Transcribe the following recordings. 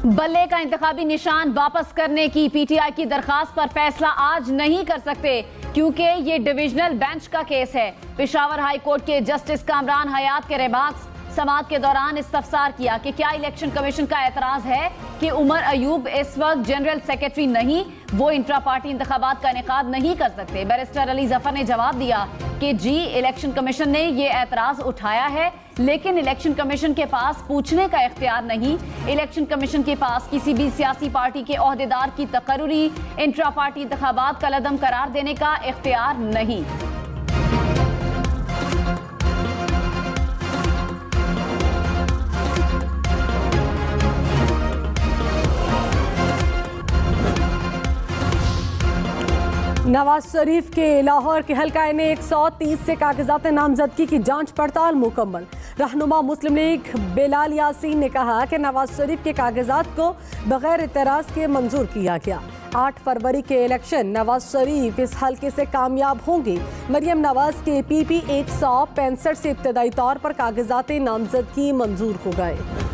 बल्ले का इंतखाबी निशान वापस करने की पीटीआई की दरखास्त पर फैसला आज नहीं कर सकते क्योंकि ये डिविजनल बेंच का केस है। पेशावर हाई कोर्ट के जस्टिस कामरान हयात के रहबाक्स समाअत के दौरान इस्तफसार किया कि क्या इलेक्शन कमीशन का एतराज है कि उमर अयूब इस वक्त जनरल सेक्रेटरी नहीं, वो इंट्रा पार्टी इंतखाबात का इनेकाद नहीं कर सकते। बैरिस्टर अली जफर ने जवाब दिया कि जी इलेक्शन कमीशन ने ये एतराज उठाया है, लेकिन इलेक्शन कमीशन के पास पूछने का इख्तियार नहीं। इलेक्शन कमीशन के पास किसी भी सियासी पार्टी के ओहदेदार की तकर्रुरी इंट्रा पार्टी इंतखाबात का लदम करार देने का इख्तियार नहीं। नवाज शरीफ के लाहौर के हल्का ने 130 से कागजात नामजदगी की जांच पड़ताल मुकम्मल। रहनुमा मुस्लिम लीग बिलाल यासीन ने कहा कि नवाज शरीफ के कागजात को बगैर इतराज के मंजूर किया गया। 8 फरवरी के इलेक्शन नवाज शरीफ इस हल्के से कामयाब होंगे। मरियम नवाज के PP 165 से इब्तदाई तौर पर कागजात नामजदगी मंजूर हो गए।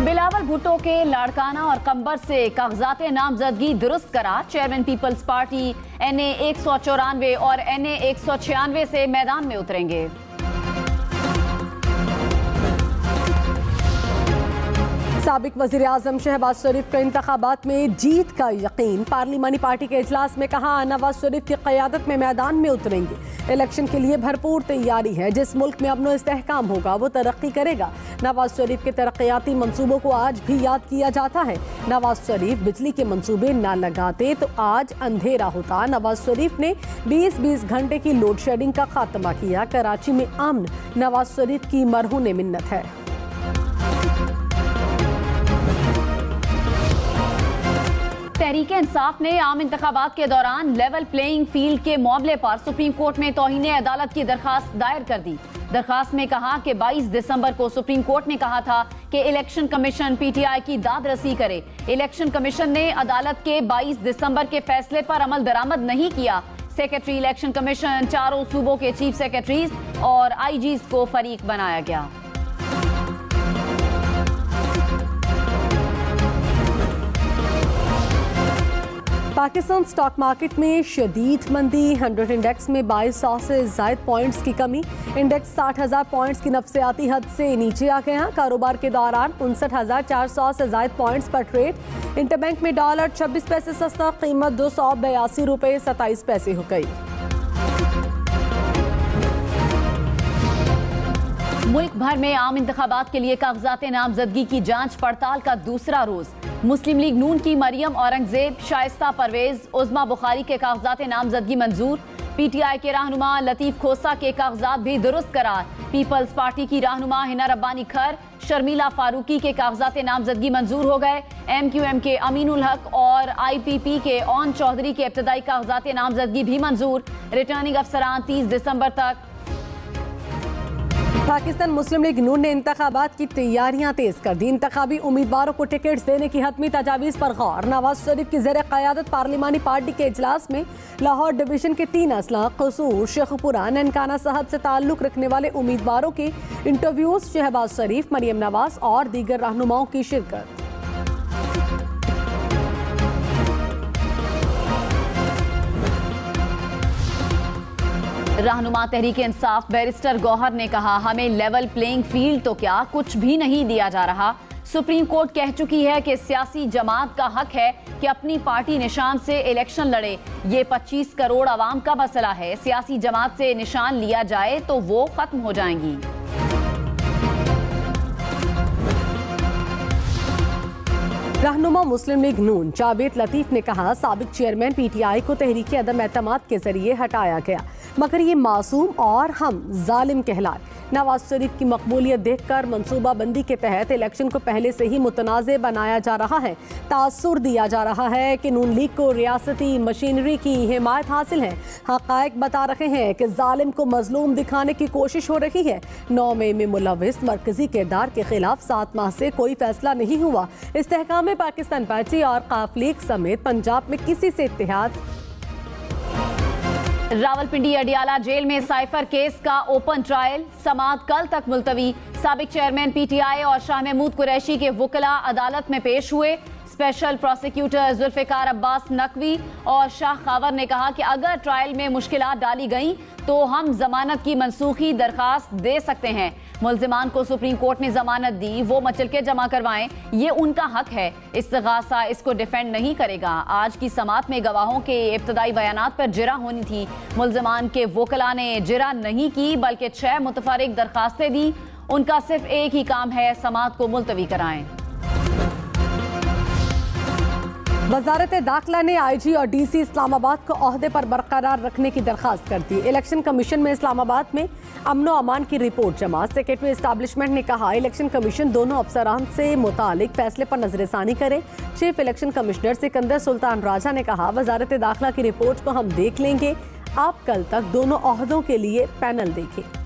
बिलावल भुट्टो के लाड़काना और कंबर से कागजात नामजदगी दुरुस्त करा। चेयरमैन पीपल्स पार्टी NA 194 और NA 196 से मैदान में उतरेंगे। साबिक वज़ीर आज़म शहबाज शरीफ का इंतखाबात में जीत का यकीन। पार्लिमानी पार्टी के इजलास में कहा नवाज शरीफ की क़यादत में मैदान में उतरेंगे। इलेक्शन के लिए भरपूर तैयारी है। जिस मुल्क में अमन इस्तेहकाम होगा वो तरक्की करेगा। नवाज शरीफ के तरक्याती मंसूबों को आज भी याद किया जाता है। नवाज शरीफ बिजली के मंसूबे न लगाते तो आज अंधेरा होता। नवाज शरीफ ने 20-20 घंटे की लोड शेडिंग का खात्मा किया। कराची में अमन नवाज शरीफ की मरहून मिन्नत है। तहरीक इंसाफ ने आम इंतखाबात के दौरान लेवल प्लेइंग फील्ड के मामले पर सुप्रीम कोर्ट में तौहीन अदालत की दरखास्त दायर कर दी। दरखास्त में कहा कि 22 दिसंबर को सुप्रीम कोर्ट ने कहा था कि इलेक्शन कमीशन PTI की दाद रसी करे। इलेक्शन कमीशन ने अदालत के 22 दिसंबर के फैसले पर अमल दरामद नहीं किया। सेक्रेटरी इलेक्शन कमीशन, चारों सूबों के चीफ सेक्रेटरीज और IGs को फरीक बनाया गया। पाकिस्तान स्टॉक मार्केट में शदीद मंदी। 100 इंडेक्स में 2200 से ज़ायद पॉइंट्स की कमी। इंडेक्स 60,000 पॉइंट्स की नफसियाती हद से नीचे आ गया। कारोबार के दौरान 59,400 से ज़ायद पॉइंट्स पर ट्रेड। इंटरबैंक में डॉलर 26 पैसे सस्ता, कीमत 282 रुपये 27 पैसे हो गई। मुल्क भर में आम इंतखाबात के लिए कागजात नामजदगी की जांच पड़ताल का दूसरा रोज। मुस्लिम लीग नून की मरियम औरंगजेब, शाइस्ता परवेज, उज़मा बुखारी के कागजात नामजदगी मंजूर। PTI के रहनुमा लतीफ खोसा के कागजात भी दुरुस्त करार। पीपल्स पार्टी की रहनुमा हिना रब्बानी खर, शर्मिला फारूकी के कागजात नामजदगी मंजूर हो गए। MQM के अमीनुल हक और IPP के ओन चौधरी के इब्तदाई कागजात नामजदगी भी मंजूर। रिटर्निंग अफसरान 30 दिसंबर तक। पाकिस्तान मुस्लिम लीग नून ने इंतखाबात की तैयारियां तेज कर दी। इंतखाबी उम्मीदवारों को टिकट्स देने की हतमी तजावीज़ पर गौर। नवाज शरीफ की ज़ेर क़यादत पार्लिमानी पार्टी के इजलास में लाहौर डिवीजन के 3 अजला, कसूर, शेखपुरा, ननकाना साहब से ताल्लुक़ रखने वाले उम्मीदवारों के इंटरव्यूज़, शहबाज शरीफ, मरियम नवाज और दीगर रहनुमाओं की शिरकत। रहनुमा तहरीक इंसाफ बैरिस्टर गौहर ने कहा हमें लेवल प्लेइंग फील्ड तो क्या कुछ भी नहीं दिया जा रहा। सुप्रीम कोर्ट कह चुकी है कि सियासी जमात का हक है कि अपनी पार्टी निशान से इलेक्शन लड़े। ये 25 करोड़ आवाम का मसला है। सियासी जमात से निशान लिया जाए तो वो खत्म हो जाएंगी। रहनुमा मुस्लिम लीग नून जावेद लतीफ ने कहा साबिक चेयरमैन PTI को तहरीक अदम एतमाद के जरिए हटाया गया, मगर ये मासूम और हम जालिम कहलाए। नवाज शरीफ की मकबूलियत देखकर मंसूबाबंदी के तहत इलेक्शन को पहले से ही मुतनाज़े बनाया जा रहा है। तासुर दिया जा रहा है कि नून लीग को रियासती मशीनरी की हिमायत हासिल है। हक़ाइक़ बता रहे हैं कि जालिम को मजलूम दिखाने की कोशिश हो रही है। 9 मई में मुलव्विस मरकजी किरदार के खिलाफ 7 माह से कोई फैसला नहीं हुआ। इस्तेहकाम पाकिस्तान पार्टी और काफ लीग समेत पंजाब में किसी से इत्तेहाद। रावलपिंडी अडियाला जेल में साइफर केस का ओपन ट्रायल, समाअत कल तक मुलतवी। साबिक चेयरमैन पीटीआई और शाह महमूद कुरैशी के वकला अदालत में पेश हुए। स्पेशल प्रोसिक्यूटर जुल्फिकार अब्बास नकवी और शाह खावर ने कहा कि अगर ट्रायल में मुश्किलात डाली गई तो हम जमानत की मनसूखी दरखास्त दे सकते हैं। मुल्जिमान को सुप्रीम कोर्ट ने जमानत दी, वो मचल के जमा करवाएं, ये उनका हक है। इस्तिगासा इसको डिफेंड नहीं करेगा। आज की समात में गवाहों के इब्तदाई बयानात पर जिरा होनी थी। मुल्जिमान के वकला ने जिरा नहीं की बल्कि 6 मुतफरिक दरखास्तें दी। उनका सिर्फ एक ही काम है, समात को मुलतवी कराएं। वजारत दाखिला ने आईजी और डीसी इस्लामाबाद को ओहदे पर बरकरार रखने की दरखास्त कर दी। इलेक्शन कमीशन में इस्लामाबाद में अमनो अमान की रिपोर्ट जमा। सेक्रेटरी एस्टैब्लिशमेंट ने कहा इलेक्शन कमीशन दोनों अफसरान से मुतालिक फैसले पर नजरसानी करे। Chief election commissioner Sikandar Sultan Raja ने कहा वजारत दाखिला की रिपोर्ट को हम देख लेंगे, आप कल तक दोनों ओहदों के लिए पैनल देखें।